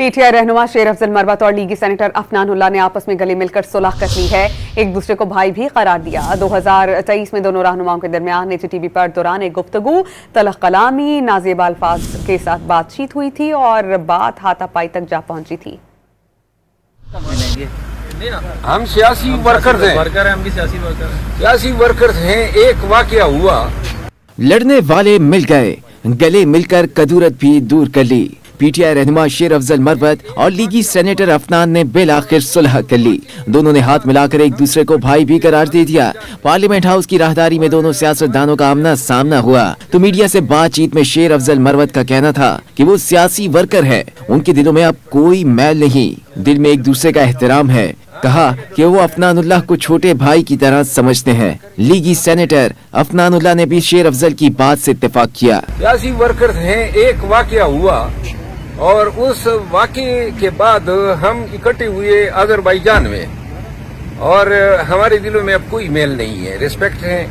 PTI रहनुमा शेर अफजल मरवत और लीगी सेनेटर अफनानुल्लाह ने आपस में गले मिलकर सुलह कर ली है। एक दूसरे को भाई भी करार दिया। 2023 में दोनों रहनुमाओं के दरमियान निजी टीवी पर दौरान एक गुफ्तगू तलख कलामी नाजेबा अल्फाज के साथ बातचीत हुई थी और बात हाथापाई तक जा पहुंची थी। हम सियासी वर्कर हैं, हम भी सियासी वर्कर हैं। एक वाकया हुआ, लड़ने वाले मिल गए, गले मिलकर कदूरत भी दूर कर ली। पीटीआई रहनुमा शेर अफजल मरवत और लीगी सेनेटर अफनान ने बिलाखिर सुलह कर ली। दोनों ने हाथ मिलाकर एक दूसरे को भाई भी करार दे दिया। पार्लियामेंट हाउस की राहदारी में दोनों सियासतदानों का आमना सामना हुआ तो मीडिया से बातचीत में शेर अफजल मरवत का कहना था कि वो सियासी वर्कर है, उनके दिलों में अब कोई मैल नहीं, दिल में एक दूसरे का एहतराम है। कहा कि वो अफनानुल्लाह को छोटे भाई की तरह समझते हैं। लीगी सेनेटर अफनानुल्लाह ने भी शेर अफजल की बात से इत्तेफाक किया। सियासी वर्कर हैं। एक वाकया हुआ और उस वाकये के बाद हम इकट्ठे हुए अजरबैजान में और हमारे दिलों में अब कोई मेल नहीं है। रिस्पेक्ट है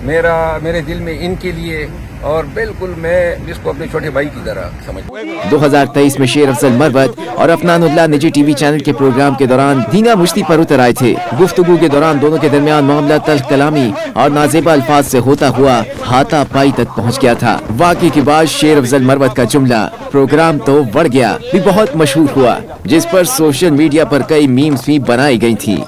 मेरे दिल में इनके लिए और बिल्कुल मैं इसको अपने छोटे भाई की तरह समझता हूं। 2023 में शेर अफजल मरवत और अफनानुल्लाह निजी टीवी चैनल के प्रोग्राम के दौरान धींगा मुश्ती पर उतर आए थे। गुफ्तगू के दौरान दोनों के दरमियान मामला तल्ख कलामी और नाजेबा अल्फाज से होता हुआ हाथापाई तक पहुंच गया था। वाकये के बाद शेर अफजल मरवत का जुमला प्रोग्राम तो बढ़ गया भी बहुत मशहूर हुआ, जिस पर सोशल मीडिया पर कई मीम्स भी बनाई गई थी।